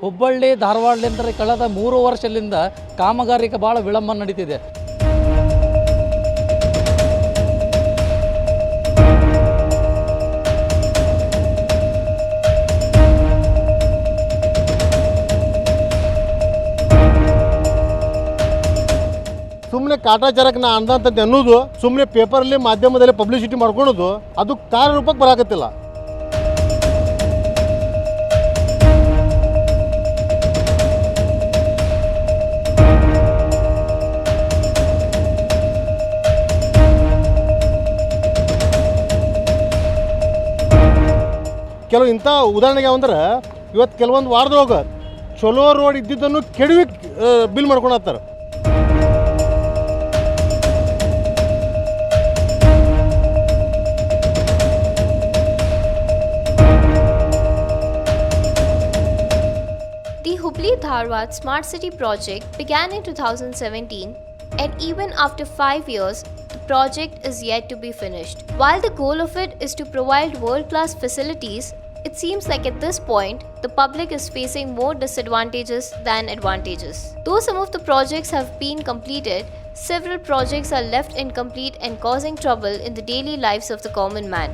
ಹುಬ್ಬಳ್ಳಿ ಧಾರವಾಡಲಿಂದ ಕಳೆದ 3 ವರ್ಷದಿಂದ ಕಾಮಗಾರಿಕೆ ಭಾಳ ವಿಳಂಬ ನಡೀತಿದೆ. ಸುಮ್ಮನೆ ಕಾಟಾಚಾರಕ್ಕೆ ನಾ ಅಂದಂತ ಅನ್ನೋದು ಸುಮ್ಮನೆ ಪೇಪರಲ್ಲಿ ಮಾಧ್ಯಮದಲ್ಲಿ ಪಬ್ಲಿಸಿಟಿ ಮಾಡ್ಕೊಳೋದು ಅದು ಕಾರ್ಯರೂಪಕ್ಕೆ ಬರಾಕತ್ತಿಲ್ಲ. ಕೆಲವು ಇಂಥ ಉದಾಹರಣೆಗೆ ಯಾವಂದ್ರೆ ಇವತ್ತು ಕೆಲವೊಂದು ವಾರದೊಳಗೆ ಚಲೋ ರೋಡ್ ಇದ್ದಿದ್ದನ್ನು ಕೆಡವಿ bill ಮಾಡ್ಕೊಳತ್ತಾರೆ. The Hubli-Dharwad Smart City project began in 2017, and even after 5 years, the project is yet to be finished. While the goal of it is to provide world-class facilities, it seems like at this point, the public is facing more disadvantages than advantages. Though some of the projects have been completed, several projects are left incomplete and causing trouble in the daily lives of the common man,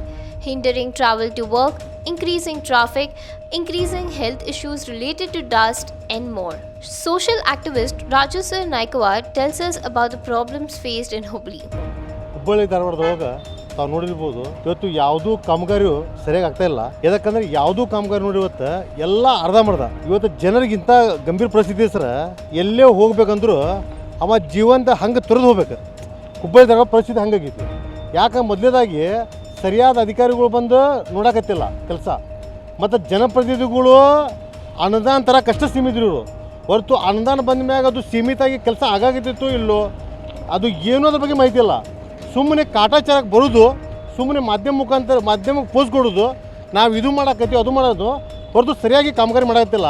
hindering travel to work, increasing traffic, increasing health issues related to dust, and more. Social activist Raju Sa Nayakavad tells us about the problems faced in Hubli. Hubballi ಧಾರವಾಡದೊಳಗೆ ತಾವು ನೋಡಿರ್ಬೋದು, ಇವತ್ತು ಯಾವುದೂ ಕಾಮಗಾರಿಯು ಸರಿಯಾಗಿ ಆಗ್ತಾ ಇಲ್ಲ. ಯಾಕಂದ್ರೆ ಯಾವುದೂ ಕಾಮಗಾರಿ ನೋಡಿ ಇವತ್ತು ಎಲ್ಲ ಅರ್ಧಂಬರ್ಧ. ಇವತ್ತು ಜನರಿಗಿಂತ ಗಂಭೀರ ಪರಿಸ್ಥಿತಿ ಸರ ಎಲ್ಲೇ ಹೋಗ್ಬೇಕಂದ್ರೂ ಅವ ಜೀವಂತ ಹಂಗೆ ತುರಿದು ಹೋಗ್ಬೇಕು. ಹುಬ್ಬಳ್ಳಿ ಧಾರವಾಡ ಪರಿಸ್ಥಿತಿ ಹಂಗಾಗೈತಿ. ಯಾಕೆ ಮೊದಲೇದಾಗಿ ಸರಿಯಾದ ಅಧಿಕಾರಿಗಳು ಬಂದು ನೋಡಕತ್ತಿಲ್ಲ ಕೆಲಸ, ಮತ್ತು ಜನಪ್ರತಿನಿಧಿಗಳು ಅನುದಾನ ಥರ ಕಷ್ಟ ಸೀಮಿತರು. ಹೊರತು ಅನುದಾನ ಬಂದ ಮ್ಯಾಗ ಅದು ಸೀಮಿತಾಗಿ ಕೆಲಸ ಆಗಾಗಿತ್ತು ಇಲ್ಲೋ ಅದು ಏನೂ ಅದ್ರ ಬಗ್ಗೆ ಮಾಹಿತಿ ಇಲ್ಲ. ಸುಮ್ಮನೆ ಕಾಟಾಚಾರಕ್ಕೆ ಬರೋದು, ಸುಮ್ಮನೆ ಮಾಧ್ಯಮಕ್ಕೆ ಪೋಸ್ ಕೊಡೋದು, ನಾವು ಇದು ಮಾಡಾಕತ್ತೀವಿ ಅದು ಮಾಡೋದು ಹೊರತು ಸರಿಯಾಗಿ ಕಾಮಗಾರಿ ಮಾಡಕತ್ತಿಲ್ಲ.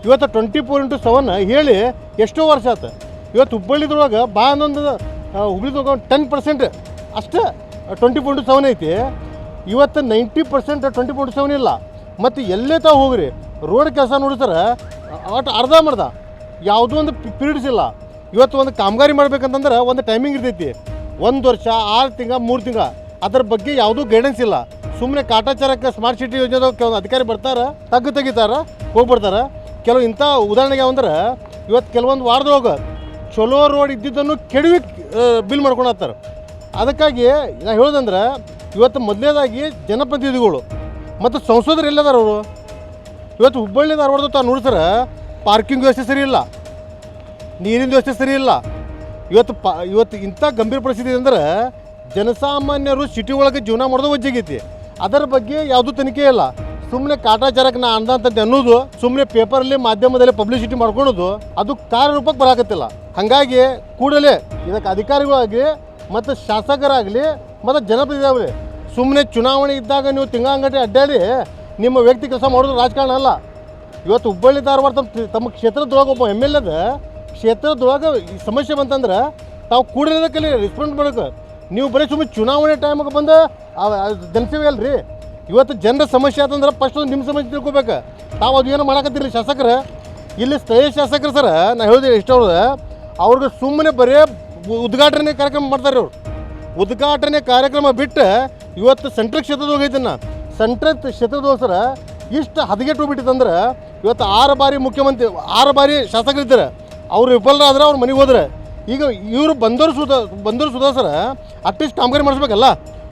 ಇವತ್ತು 24x7 ಹೇಳಿ ಎಷ್ಟೋ ವರ್ಷ ಆಯ್ತು. ಇವತ್ತು ಹುಬ್ಬಳ್ಳಿದೊಳಗೆ ಬಾ ಅನ್ನೊಂದು ಹುಬ್ಳಿದೊಳಗೆ 10% ಅಷ್ಟೇ 24x7 ಐತಿ. ಇವತ್ತು 90% 24x7 ಇಲ್ಲ. ಮತ್ತು ಎಲ್ಲೇ ತಾವು ಹೋಗ್ರಿ ರೋಡ್ ಕೆಲಸ ನೋಡಿದ್ರೆ ಒಟ್ಟು ಅರ್ಧಂಬರ್ಧ, ಯಾವುದೂ ಒಂದು ಪೀರಿಯಡ್ಸ್ ಇಲ್ಲ. ಇವತ್ತು ಒಂದು ಕಾಮಗಾರಿ ಮಾಡ್ಬೇಕಂತಂದ್ರೆ ಒಂದು ಟೈಮಿಂಗ್ ಇರ್ತೈತಿ, 1 ವರ್ಷ 6 ತಿಂಗಳು 3 ತಿಂಗಳು. ಅದ್ರ ಬಗ್ಗೆ ಯಾವುದೂ ಗೈಡೆನ್ಸ್ ಇಲ್ಲ. ಸುಮ್ಮನೆ ಕಾಟಾಚಾರಕ್ಕೆ ಸ್ಮಾರ್ಟ್ ಸಿಟಿ ಯೋಜನೆದಾಗ ಕೆಲವೊಂದು ಅಧಿಕಾರಿ ಬರ್ತಾರೆ, ತೆಗಿತಾರೆ, ಹೋಗ್ಬಿಡ್ತಾರೆ. ಕೆಲವು ಇಂಥ ಉದಾಹರಣೆಗೆ ಯಾವಂದ್ರೆ ಇವತ್ತು ಕೆಲವೊಂದು ವಾರದೊಳಗೆ ಚಲೋ ರೋಡ್ ಇದ್ದಿದ್ದನ್ನು ಕೆಡವಿ ಬಿಲ್ ಮಾಡ್ಕೊಳತ್ತಾರೆ. ಅದಕ್ಕಾಗಿ ನಾ ಹೇಳೋದಂದ್ರೆ ಇವತ್ತು ಮೊದಲೇದಾಗಿ ಜನಪ್ರತಿನಿಧಿಗಳು ಮತ್ತು ಸಂಸದರು ಎಲ್ಲದಾರ ಅವರು. ಇವತ್ತು ಹುಬ್ಬಳ್ಳಿ ಧಾರವಾಡದ ತಾವು ನೋಡ್ತಾರೆ ಪಾರ್ಕಿಂಗ್ ವ್ಯವಸ್ಥೆ ಸರಿ ಇಲ್ಲ, ನೀರಿನ ವ್ಯವಸ್ಥೆ ಸರಿ ಇಲ್ಲ. ಇವತ್ತು ಇಂಥ ಗಂಭೀರ ಪರಿಸ್ಥಿತಿ ಅಂದರೆ ಜನಸಾಮಾನ್ಯರು ಸಿಟಿ ಒಳಗೆ ಜೀವನ ಮಾಡೋದು ವಜ್ಜಾಗೈತಿ. ಅದರ ಬಗ್ಗೆ ಯಾವುದೂ ತನಿಖೆ ಇಲ್ಲ. ಸುಮ್ಮನೆ ಕಾಟಾಚಾರಕ್ಕೆ ನಾ ಅಂದಂತ ಅನ್ನೋದು ಸುಮ್ಮನೆ ಪೇಪರಲ್ಲಿ ಮಾಧ್ಯಮದಲ್ಲಿ ಪಬ್ಲಿಸಿಟಿ ಮಾಡ್ಕೊಳೋದು ಅದು ಕಾರ್ಯರೂಪಕ್ಕೆ ಬರಾಕತ್ತಿಲ್ಲ. ಹಾಗಾಗಿ ಕೂಡಲೇ ಇದಕ್ಕೆ ಅಧಿಕಾರಿಗಳಾಗಲಿ ಮತ್ತು ಶಾಸಕರಾಗಲಿ ಮತ್ತು ಜನಪ್ರತಿನಿಧಿಗಳಾಗಲಿ ಸುಮ್ಮನೆ ಚುನಾವಣೆ ಇದ್ದಾಗ ನೀವು ತಿಂಗಳಂಗಟ್ಟೆ ಅಡ್ಡಾಡಿ ನಿಮ್ಮ ವ್ಯಕ್ತಿ ಕೆಲಸ ಮಾಡೋದು ರಾಜಕಾರಣ ಅಲ್ಲ. ಇವತ್ತು ಹುಬ್ಬಳ್ಳಿ ಧಾರವಾಡ ತಮ್ಮ ಕ್ಷೇತ್ರದೊಳಗೆ ಒಬ್ಬ MLA ಕ್ಷೇತ್ರದೊಳಗೆ ಈ ಸಮಸ್ಯೆ ಬಂತಂದ್ರೆ ತಾವು ಕೂಡಲೇ ರೆಸ್ಪಾನ್ಸ್ ಮಾಡಬೇಕು. ನೀವು ಬರೀ ಸುಮ್ಮನೆ ಚುನಾವಣೆ ಟೈಮಿಗೆ ಬಂದು ಜನಸೇವೆ ಅಲ್ರಿ. ಇವತ್ತು ಜನರ ಸಮಸ್ಯೆ ಆತಂದ್ರೆ ಫಸ್ಟ್ ನಿಮ್ಮ ಸಮಸ್ಯೆ ತಿಳ್ಕೊಬೇಕು. ತಾವು ಅದು ಏನೋ ಮಾಡಕತ್ತಿರಲಿ ಶಾಸಕರು. ಇಲ್ಲಿ ಸ್ಥಳೀಯ ಶಾಸಕರು ಸರ ನಾ ಹೇಳಿದೆ ಇಷ್ಟ ಅವ್ರಿಗೆ ಸುಮ್ಮನೆ ಬರೀ ಉದ್ಘಾಟನೆ ಕಾರ್ಯಕ್ರಮ ಮಾಡ್ತಾರೆ. ಅವರು ಉದ್ಘಾಟನೆ ಕಾರ್ಯಕ್ರಮ ಬಿಟ್ಟು ಇವತ್ತು ಸೆಂಟ್ರಲ್ ಕ್ಷೇತ್ರದೊಳಗೆ ಐತನ್ನ ಸೆಂಟ್ರಲ್ ಕ್ಷೇತ್ರದೊಳಗೆ ಸರ ಇಷ್ಟು ಹದಗೆಟ್ಟು ಹೋಗ್ಬಿಟ್ಟಿತ್ತಂದ್ರೆ ಇವತ್ತು 6 ಬಾರಿ ಮುಖ್ಯಮಂತ್ರಿ 6 ಬಾರಿ ಶಾಸಕರಿದ್ದಾರೆ. ಅವ್ರು ವಿಫಲರಾದ್ರೆ ಅವ್ರ ಮನೆಗೆ ಹೋದ್ರೆ ಈಗ ಇವರು ಬಂದವರು ಸುಧಾ ಸರ ಅಟ್ಲೀಸ್ಟ್ ಕಾಮಗಾರಿ ಮಾಡಿಸ್ಬೇಕಲ್ಲ.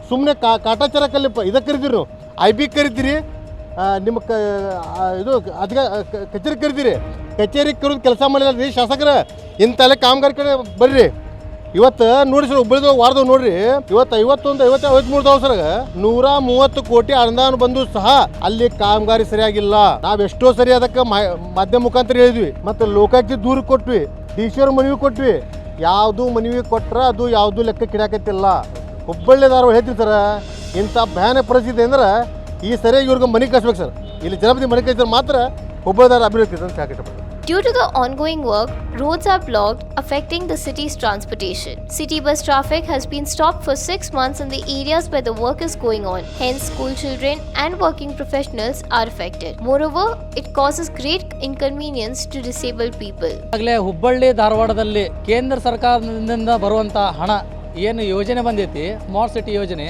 ಸುಮ್ಮನೆ ಕಾಟಾಚಾರಕ್ಕಲ್ಲಿ ಇದಕ್ಕೆ ಕರಿತೀರಿ, ನೀವು IB ಕರಿತೀರಿ, ನಿಮ್ಮ ಇದು ಕಚೇರಿಗೆ ಕರಿತೀರಿ. ಕಚೇರಿಗೆ ಕರೆದು ಕೆಲಸ ಮಾಡಿಲ್ಲ ರೀ ಶಾಸಕರ. ಇಂಥಲ್ಲ ಕಾಮಗಾರಿ ಕಡೆ ಬರ್ರಿ. ಇವತ್ತು ನೋಡಿ ಸರ್ ಹುಬ್ಬಳ್ಳಿದ ವಾರದಾಗ ನೋಡ್ರಿ, ಇವತ್ತು 53 ಸರ 130 ಕೋಟಿ ಅನುದಾನ ಬಂದು ಸಹ ಅಲ್ಲಿ ಕಾಮಗಾರಿ ಸರಿಯಾಗಿಲ್ಲ. ನಾವ್ ಎಷ್ಟೋ ಸರಿ ಅದಕ್ಕೆ ಮಾಧ್ಯಮ ಮುಖಾಂತರ ಹೇಳಿದ್ವಿ, ಮತ್ತು ಲೋಕಾಯುಕ್ತ ದೂರ ಕೊಟ್ವಿ, DC ಅವ್ರ ಮನವಿ ಕೊಟ್ವಿ. ಯಾವುದು ಮನವಿ ಕೊಟ್ರ ಅದು ಯಾವುದು ಲೆಕ್ಕ ಕಿಡಾಕತ್ತಿಲ್ಲ. ಹುಬ್ಬಳ್ಳಿ ಧಾರವಾಡ ಹೇಳ್ತೀವಿ ಸರ್, ಇಂಥ ಭಯಾನಕ ಪರಿಸ್ಥಿತಿ ಅಂದ್ರೆ ಈ ಸರಿಯಾಗಿ ಇವ್ರಿಗೆ ಮನೆ ಕಳಿಸ್ಬೇಕು ಸರ್. ಇಲ್ಲಿ ಜನಪತಿ ಮನೆ ಕಳಿಸಿದ್ರೆ ಮಾತ್ರ ಹುಬ್ಬಳ್ಳಿ ಧಾರವಾಡ ಅಭಿವೃದ್ಧಿ ಅಂತ ಹೇಳಕ್ಕೆ ಇಷ್ಟಪಡ್ತೀನಿ. Due to the ongoing work, roads are blocked, affecting the city's transportation. City bus traffic has been stopped for 6 months in the areas where the work is going on. Hence, school children and working professionals are affected. Moreover, it causes great inconvenience to disabled people. ಆಗಲೇ ಹುಬ್ಬಳ್ಳಿ ಧಾರವಾಡದಲ್ಲಿ ಕೇಂದ್ರ ಸರ್ಕಾರದಿಂದ ಬರುವಂಥ ಹಣ ಏನು ಯೋಜನೆ ಬಂದೈತಿ smart city ಯೋಜನೆ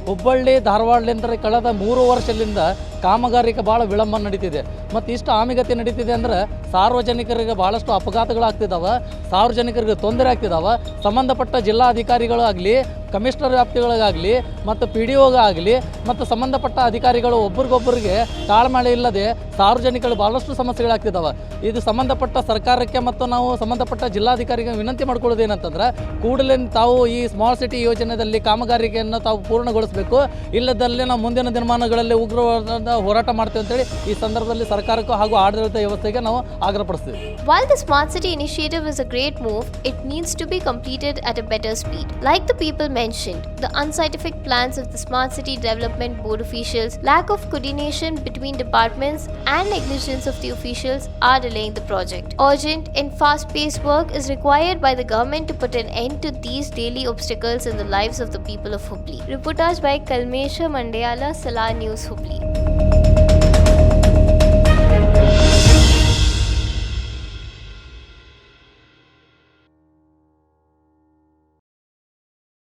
ಹುಬ್ಬಳ್ಳಿ ಧಾರವಾಡಲಿಂದ ಕಳೆದ 3 ವರ್ಷದಿಂದ ಕಾಮಗಾರಿಕೆ ಭಾಳ ವಿಳಂಬ ನಡೀತಿದೆ ಮತ್ತು ಇಷ್ಟು ಆಮಿಗತಿ ನಡೀತಿದೆ ಅಂದ್ರೆ ಸಾರ್ವಜನಿಕರಿಗೆ ಭಾಳಷ್ಟು ಅಪಘಾತಗಳಾಗ್ತಿದ್ದಾವೆ, ಸಾರ್ವಜನಿಕರಿಗೆ ತೊಂದರೆ ಆಗ್ತಿದ್ದಾವೆ. ಸಂಬಂಧಪಟ್ಟ ಜಿಲ್ಲಾಧಿಕಾರಿಗಳಾಗಲಿ, ಕಮಿಷನರ್ ವ್ಯಾಪ್ತಿಗಳಿಗಾಗಲಿ ಮತ್ತು ಪಿ ಡಿ ಒಗಾಗಲಿ ಮತ್ತು ಸಂಬಂಧಪಟ್ಟ ಅಧಿಕಾರಿಗಳು ಒಬ್ರಿಗೊಬ್ಬರಿಗೆ ತಾಳ್ಮೆ ಇಲ್ಲದೆ ಸಾರ್ವಜನಿಕರಿಗೆ ಭಾಳಷ್ಟು ಸಮಸ್ಯೆಗಳಾಗ್ತಿದ್ದಾವೆ. ಇದು ಸಂಬಂಧಪಟ್ಟ ಸರ್ಕಾರಕ್ಕೆ ಮತ್ತು ನಾವು ಸಂಬಂಧಪಟ್ಟ ಜಿಲ್ಲಾಧಿಕಾರಿಗೆ ವಿನಂತಿ ಮಾಡ್ಕೊಳ್ಳೋದು ಏನಂತಂದ್ರೆ ಕೂಡಲೇ ತಾವು ಈ ಸ್ಮಾರ್ಟ್ ಸಿಟಿ ಯೋಜನೆಯಲ್ಲಿ ಕಾಮಗಾರಿಕೆಯನ್ನು ತಾವು ಪೂರ್ಣಗೊಳಿಸಬೇಕು, ಇಲ್ಲದಲ್ಲಿ ನಾವು ಮುಂದಿನ ದಿನಮಾನಗಳಲ್ಲಿ ಉಗ್ರವಾದ ಹೋರಾಟ ಮಾಡ್ತೀವಿ ಅಂತೇಳಿ ಈ ಸಂದರ್ಭದಲ್ಲಿ ಸರ್ಕಾರಕ್ಕೂ ಹಾಗೂ ಆಡಳಿತ ವ್ಯವಸ್ಥೆಗೆ ನಾವು ಆಗ್ರಹಪಡಿಸ್ತೀವಿ. While the smart city initiative is a great move, it needs to be completed at a better speed. Like the people mentioned, the unscientific plans of the smart city development board officials, lack of coordination between departments and negligence of the officials are delaying the project. Urgent and fast-paced work is required by the government to put an end to these daily obstacles in the lives of the people of Hubli. Reportage by Kalmesha Mandayala, Salar News, Hubli.